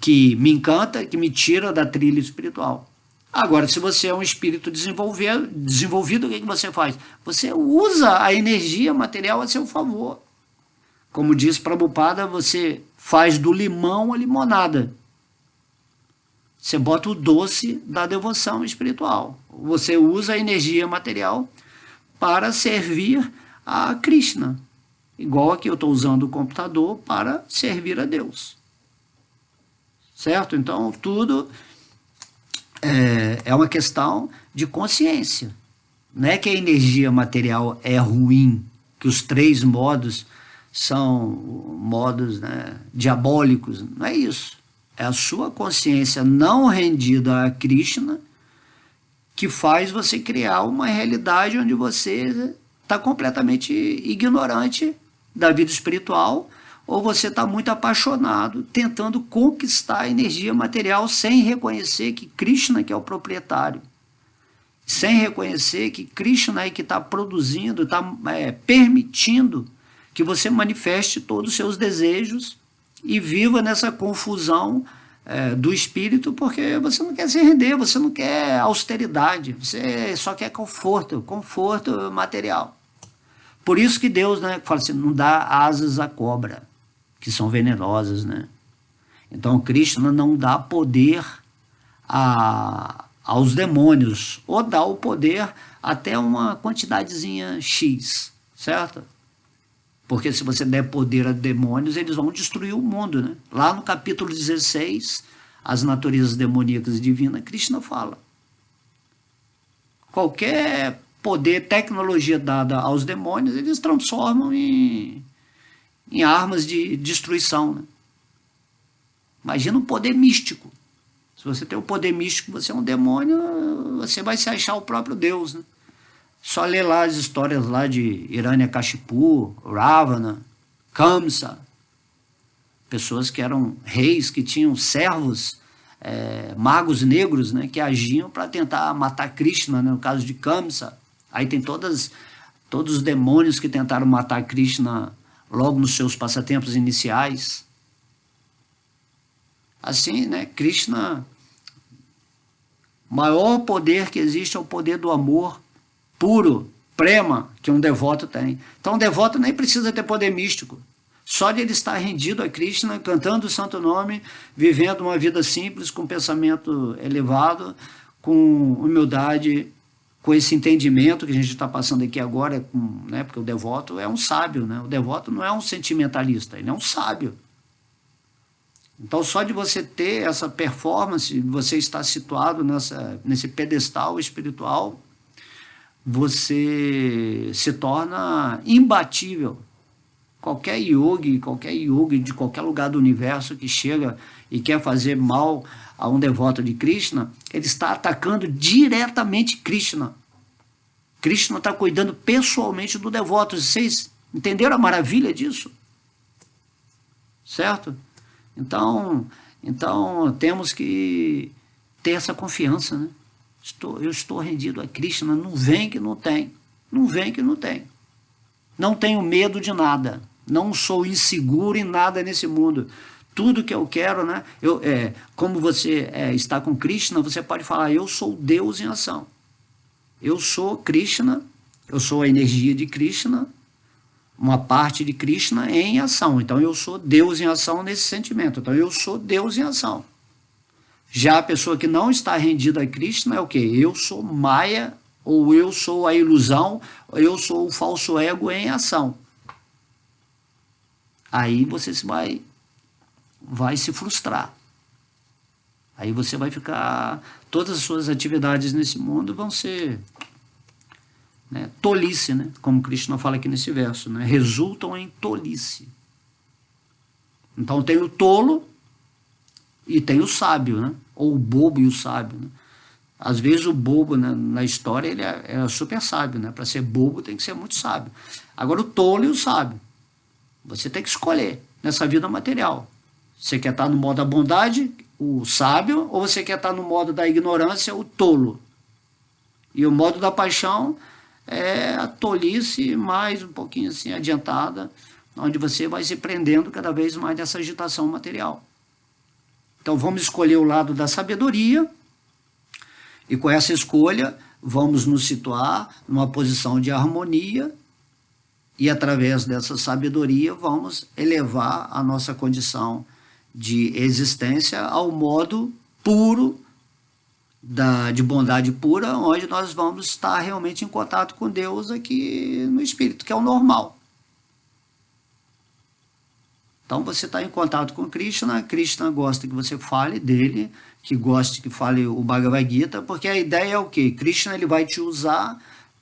que me encanta, que me tira da trilha espiritual. Agora, se você é um espírito desenvolvido, o que você faz? Você usa a energia material a seu favor. Como diz Prabhupada, você faz do limão a limonada. Você bota o doce da devoção espiritual. Você usa a energia material para servir a Krishna. Igual aqui eu estou usando o computador para servir a Deus. Certo? Então, tudo é uma questão de consciência. Não é que a energia material é ruim, que os 3 modos são modos, né, diabólicos. Não é isso. É a sua consciência não rendida a Krishna que faz você criar uma realidade onde você está completamente ignorante da vida espiritual, ou você está muito apaixonado, tentando conquistar a energia material sem reconhecer que Krishna que é o proprietário, sem reconhecer que Krishna é que está produzindo, está permitindo que você manifeste todos os seus desejos e viva nessa confusão do espírito, porque você não quer se render, você não quer austeridade, você só quer conforto material. Por isso que Deus, né, fala assim, não dá asas à cobra, que são venenosas, né? Então Krishna não dá poder aos demônios, ou dá o poder até uma quantidadezinha X, certo? Porque se você der poder a demônios, eles vão destruir o mundo, né? Lá no capítulo 16, as naturezas demoníacas e divinas, Krishna fala. Qualquer poder, tecnologia dada aos demônios, eles transformam em armas de destruição, né? Imagina um poder místico. Se você tem um poder místico, você é um demônio, você vai se achar o próprio Deus, né? Só ler lá as histórias lá de Hiranyakashipu, Ravana, Kamsa, pessoas que eram reis, que tinham servos, magos negros, né, que agiam para tentar matar Krishna, né, no caso de Kamsa. Aí tem todos os demônios que tentaram matar Krishna logo nos seus passatempos iniciais. Assim, né, Krishna, o maior poder que existe é o poder do amor puro, prema, que um devoto tem. Então um devoto nem precisa ter poder místico. Só de ele estar rendido a Krishna, cantando o santo nome, vivendo uma vida simples, com pensamento elevado, com humildade, com esse entendimento que a gente está passando aqui agora, né, porque o devoto é um sábio, né? O devoto não é um sentimentalista, ele é um sábio. Então só de você ter essa performance, você estar situado nesse pedestal espiritual, você se torna imbatível. Qualquer yogi de qualquer lugar do universo que chega e quer fazer mal a um devoto de Krishna, ele está atacando diretamente Krishna. Krishna está cuidando pessoalmente do devoto. Vocês entenderam a maravilha disso? Certo? Então temos que ter essa confiança, né? Eu estou rendido a Krishna, não vem que não tem. Não vem que não tem. Não tenho medo de nada. Não sou inseguro em nada nesse mundo. Tudo que eu quero, né? Como você está com Krishna, você pode falar, eu sou Deus em ação. Eu sou Krishna, eu sou a energia de Krishna, uma parte de Krishna em ação. Então eu sou Deus em ação nesse sentimento. Então eu sou Deus em ação. Já a pessoa que não está rendida a Krishna é o quê? Eu sou Maya, ou eu sou a ilusão, ou eu sou o falso ego em ação. Aí você vai se frustrar. Aí você vai ficar... Todas as suas atividades nesse mundo vão ser, né, tolice, né? Como Krishna fala aqui nesse verso, né? Resultam em tolice. Então tem o tolo e tem o sábio, né? Ou o bobo e o sábio, né? Às vezes o bobo, né, na história ele é super sábio, né? Para ser bobo tem que ser muito sábio. Agora o tolo e o sábio, você tem que escolher nessa vida material. Você quer estar no modo da bondade, o sábio, ou você quer estar no modo da ignorância, o tolo. E o modo da paixão é a tolice mais um pouquinho assim adiantada, onde você vai se prendendo cada vez mais nessa agitação material. Então vamos escolher o lado da sabedoria, e com essa escolha vamos nos situar numa posição de harmonia, e através dessa sabedoria vamos elevar a nossa condição de existência ao modo puro, de bondade pura, onde nós vamos estar realmente em contato com Deus aqui no espírito, que é o normal. Então você está em contato com Krishna, Krishna gosta que você fale dele, que goste que fale o Bhagavad Gita, porque a ideia é o quê? Krishna ele vai te usar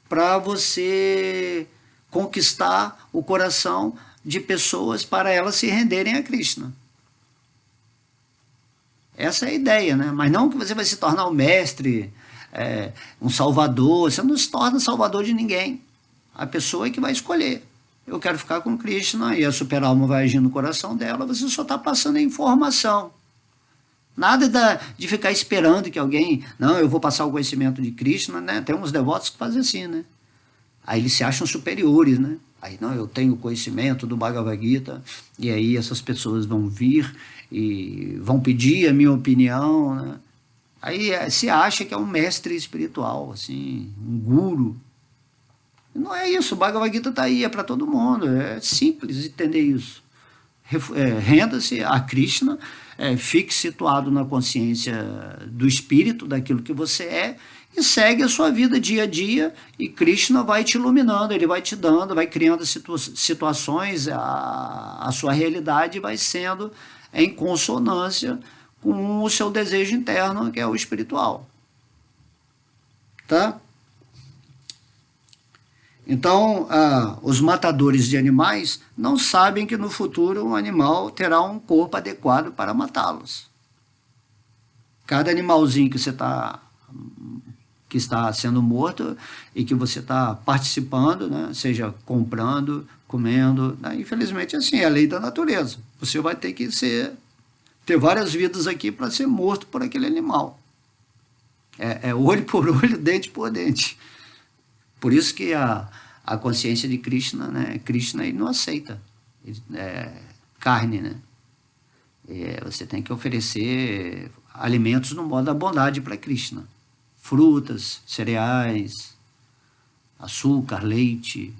para você conquistar o coração de pessoas para elas se renderem a Krishna. Essa é a ideia, né? Mas não que você vai se tornar um mestre, um salvador. Você não se torna salvador de ninguém. A pessoa é que vai escolher. Eu quero ficar com Krishna, e a super-alma vai agir no coração dela, você só está passando a informação. Nada de ficar esperando que alguém... Não, eu vou passar o conhecimento de Krishna, né? Tem uns devotos que fazem assim, né? Aí eles se acham superiores, né? Aí, não, eu tenho conhecimento do Bhagavad Gita, e aí essas pessoas vão vir e vão pedir a minha opinião, né? Aí se acha que é um mestre espiritual, assim, um guru. Não é isso, o Bhagavad Gita está aí, é para todo mundo, é simples entender isso. renda-se a Krishna, fique situado na consciência do espírito, daquilo que você é, e segue a sua vida dia a dia, e Krishna vai te iluminando, ele vai te dando, vai criando situações, a sua realidade vai sendo em consonância com o seu desejo interno, que é o espiritual. Tá? Então, os matadores de animais não sabem que no futuro um animal terá um corpo adequado para matá-los. Cada animalzinho que está sendo morto e que você está participando, né, seja comprando, comendo, né, infelizmente assim, é a lei da natureza. Você vai ter que ter várias vidas aqui para ser morto por aquele animal. É olho por olho, dente por dente. Por isso que a consciência de Krishna, né? Krishna ele não aceita carne, né? Você tem que oferecer alimentos no modo da bondade para Krishna. Frutas, cereais, açúcar, leite,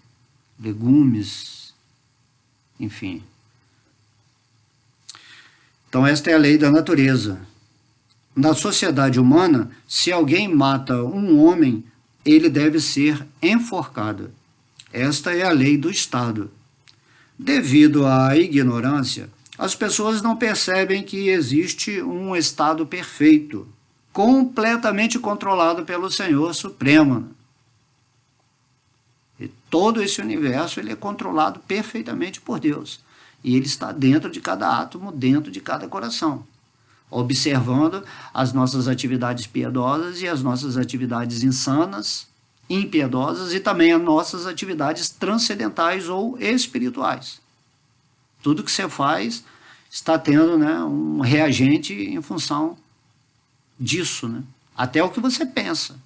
legumes, enfim. Então esta é a lei da natureza. Na sociedade humana, se alguém mata um homem, ele deve ser enforcado. Esta é a lei do Estado. Devido à ignorância, as pessoas não percebem que existe um Estado perfeito, completamente controlado pelo Senhor Supremo. E todo esse universo ele é controlado perfeitamente por Deus. E ele está dentro de cada átomo, dentro de cada coração, observando as nossas atividades piedosas e as nossas atividades insanas, impiedosas, e também as nossas atividades transcendentais ou espirituais. Tudo que você faz está tendo, né, um reagente em função disso, né? Até o que você pensa.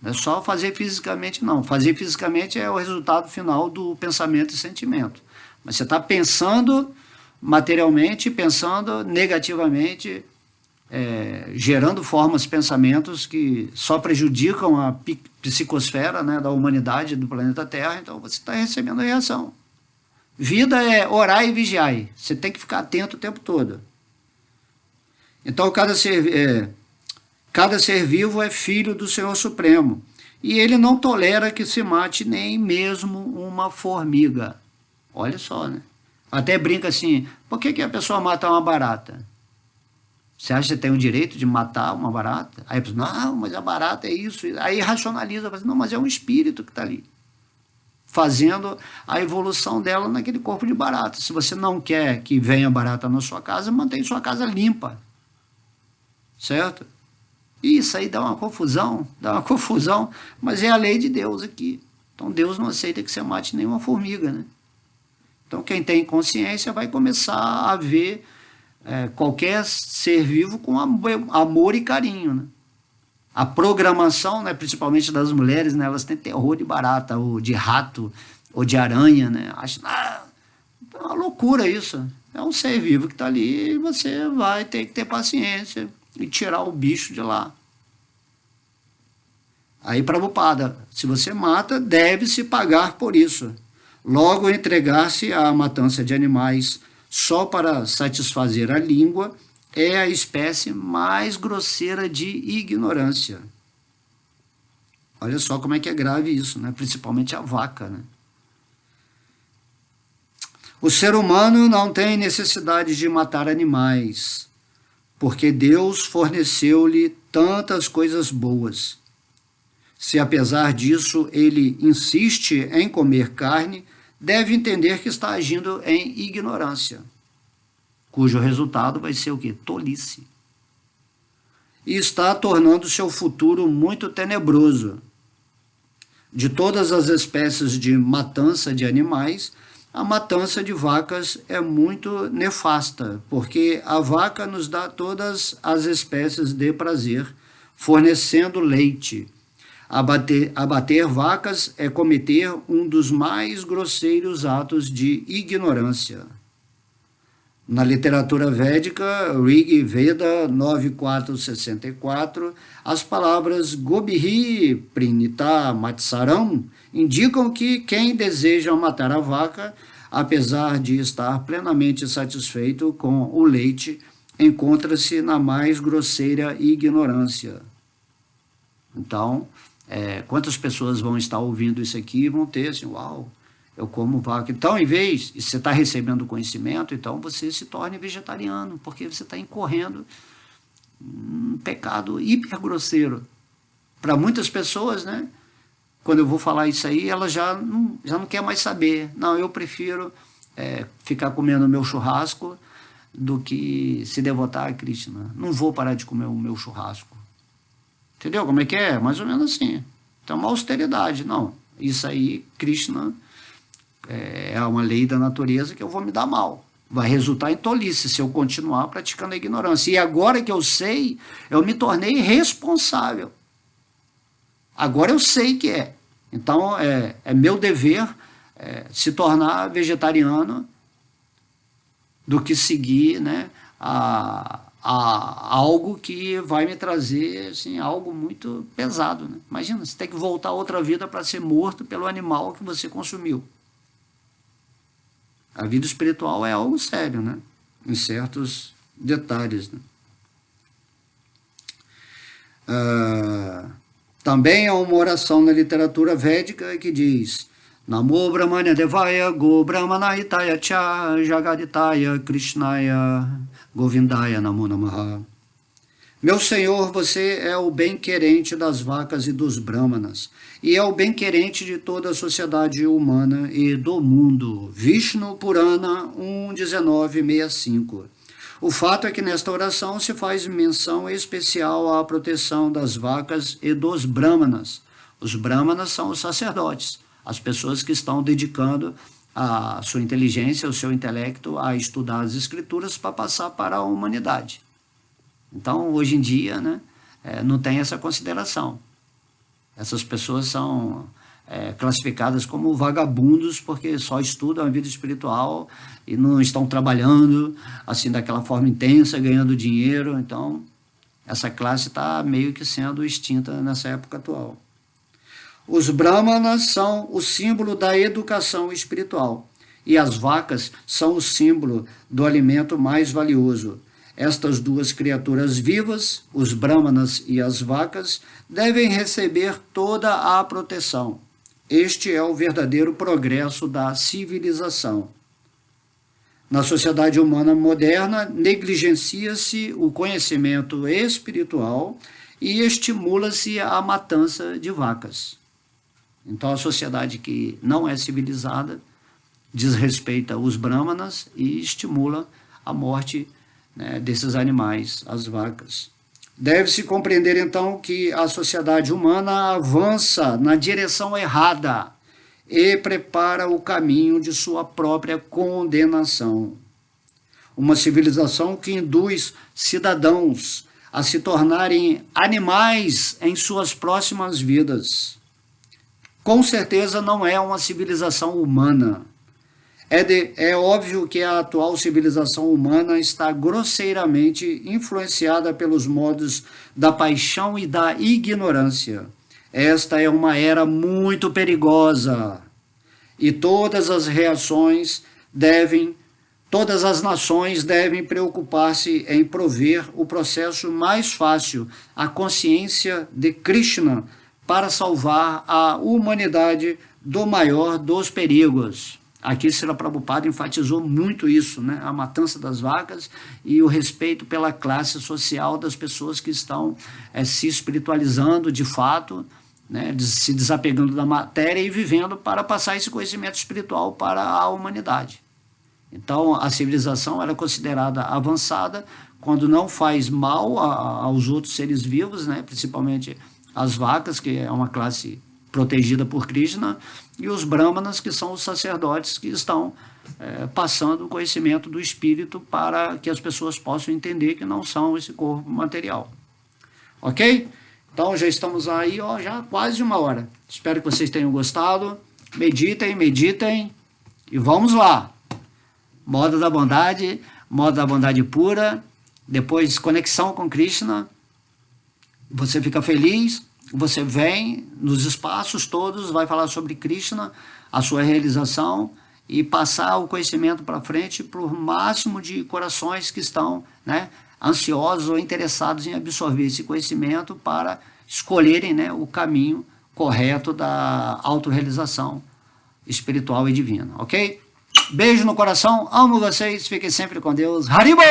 Não é só fazer fisicamente, não. Fazer fisicamente é o resultado final do pensamento e sentimento. Mas você está pensando materialmente, pensando negativamente, gerando formas, pensamentos que só prejudicam a psicosfera, né, da humanidade, do planeta Terra, então você está recebendo a reação. Vida é orar e vigiar. Você tem que ficar atento o tempo todo. Então cada ser vivo é filho do Senhor Supremo, e ele não tolera que se mate nem mesmo uma formiga. Olha só, né? Até brinca assim, por que a pessoa mata uma barata? Você acha que tem o direito de matar uma barata? Aí a pessoa, não, mas a barata é isso. Aí racionaliza, não, mas é um espírito que está ali, fazendo a evolução dela naquele corpo de barata. Se você não quer que venha barata na sua casa, mantém sua casa limpa. Certo? Isso aí dá uma confusão, mas é a lei de Deus aqui. Então Deus não aceita que você mate nenhuma formiga, né? Então quem tem consciência vai começar a ver qualquer ser vivo com amor e carinho, né? A programação, né, principalmente das mulheres, né, elas têm terror de barata, ou de rato, ou de aranha, né? Acho, é uma loucura isso. É um ser vivo que está ali e você vai ter que ter paciência e tirar o bicho de lá. Aí, Prabhupada, se você mata, deve-se pagar por isso. Logo, entregar-se à matança de animais só para satisfazer a língua é a espécie mais grosseira de ignorância. Olha só como é que é grave isso, né? Principalmente a vaca, né? O ser humano não tem necessidade de matar animais, porque Deus forneceu-lhe tantas coisas boas. Se apesar disso ele insiste em comer carne, deve entender que está agindo em ignorância, cujo resultado vai ser o quê? Tolice. E está tornando seu futuro muito tenebroso. De todas as espécies de matança de animais, a matança de vacas é muito nefasta, porque a vaca nos dá todas as espécies de prazer, fornecendo leite. Abater vacas é cometer um dos mais grosseiros atos de ignorância. Na literatura védica, Rig Veda 9464, as palavras Gobhi Prinita Matsaram indicam que quem deseja matar a vaca apesar de estar plenamente satisfeito com o leite, encontra-se na mais grosseira ignorância. Então, quantas pessoas vão estar ouvindo isso aqui e vão ter assim, uau, eu como vaca. Então, em vez de você estar recebendo conhecimento, então você se torne vegetariano, porque você está incorrendo um pecado hiper grosseiro. Para muitas pessoas, né? Quando eu vou falar isso aí, ela já não quer mais saber. Não, eu prefiro ficar comendo o meu churrasco do que se devotar a Krishna. Não vou parar de comer o meu churrasco. Entendeu como é que é? Mais ou menos assim. Então, uma austeridade. Não, isso aí, Krishna, é uma lei da natureza que eu vou me dar mal. Vai resultar em tolice se eu continuar praticando a ignorância. E agora que eu sei, eu me tornei responsável. Agora eu sei que é. Então, é meu dever se tornar vegetariano do que seguir, né, a algo que vai me trazer assim, algo muito pesado. Né? Imagina, você tem que voltar a outra vida para ser morto pelo animal que você consumiu. A vida espiritual é algo sério, né? Em certos detalhes. Né? Também há uma oração na literatura védica que diz: Namo Brahmanya Devaya Go Brahmanahitaya Cha Jagaditaya Krishnaya Govindaya Namo Namaha. Meu Senhor, você é o bem-querente das vacas e dos brahmanas, e é o bem-querente de toda a sociedade humana e do mundo. Vishnu Purana 1.19.65. O fato é que nesta oração se faz menção especial à proteção das vacas e dos brahmanas. Os brahmanas são os sacerdotes, as pessoas que estão dedicando a sua inteligência, o seu intelecto a estudar as escrituras para passar para a humanidade. Então, hoje em dia, né, não tem essa consideração. Essas pessoas são classificadas como vagabundos porque só estudam a vida espiritual e não estão trabalhando assim daquela forma intensa, ganhando dinheiro. Então, essa classe está meio que sendo extinta nessa época atual. Os brahmanas são o símbolo da educação espiritual e as vacas são o símbolo do alimento mais valioso. Estas duas criaturas vivas, os brahmanas e as vacas, devem receber toda a proteção. Este é o verdadeiro progresso da civilização. Na sociedade humana moderna, negligencia-se o conhecimento espiritual e estimula-se a matança de vacas. Então, a sociedade que não é civilizada desrespeita os brahmanas e estimula a morte desses animais, as vacas. Deve-se compreender, então, que a sociedade humana avança na direção errada e prepara o caminho de sua própria condenação. Uma civilização que induz cidadãos a se tornarem animais em suas próximas vidas. Com certeza não é uma civilização humana. É óbvio que a atual civilização humana está grosseiramente influenciada pelos modos da paixão e da ignorância. Esta é uma era muito perigosa e todas as nações devem preocupar-se em prover o processo mais fácil, a consciência de Krishna, para salvar a humanidade do maior dos perigos. Aqui Srila Prabhupada enfatizou muito isso, né? A matança das vacas e o respeito pela classe social das pessoas que estão se espiritualizando de fato, né? Se desapegando da matéria e vivendo para passar esse conhecimento espiritual para a humanidade. Então, a civilização era considerada avançada quando não faz mal aos outros seres vivos, né? Principalmente as vacas, que é uma classe protegida por Krishna, e os brahmanas, que são os sacerdotes que estão passando o conhecimento do espírito para que as pessoas possam entender que não são esse corpo material. Ok? Então já estamos aí, já quase 1 hora. Espero que vocês tenham gostado. Meditem, meditem e vamos lá. Moda da bondade pura, depois conexão com Krishna. Você fica feliz, você vem nos espaços todos, vai falar sobre Krishna, a sua realização, e passar o conhecimento para frente para o máximo de corações que estão, né, ansiosos ou interessados em absorver esse conhecimento para escolherem, né, o caminho correto da autorrealização espiritual e divina, ok? Beijo no coração, amo vocês, fiquem sempre com Deus. Haribo!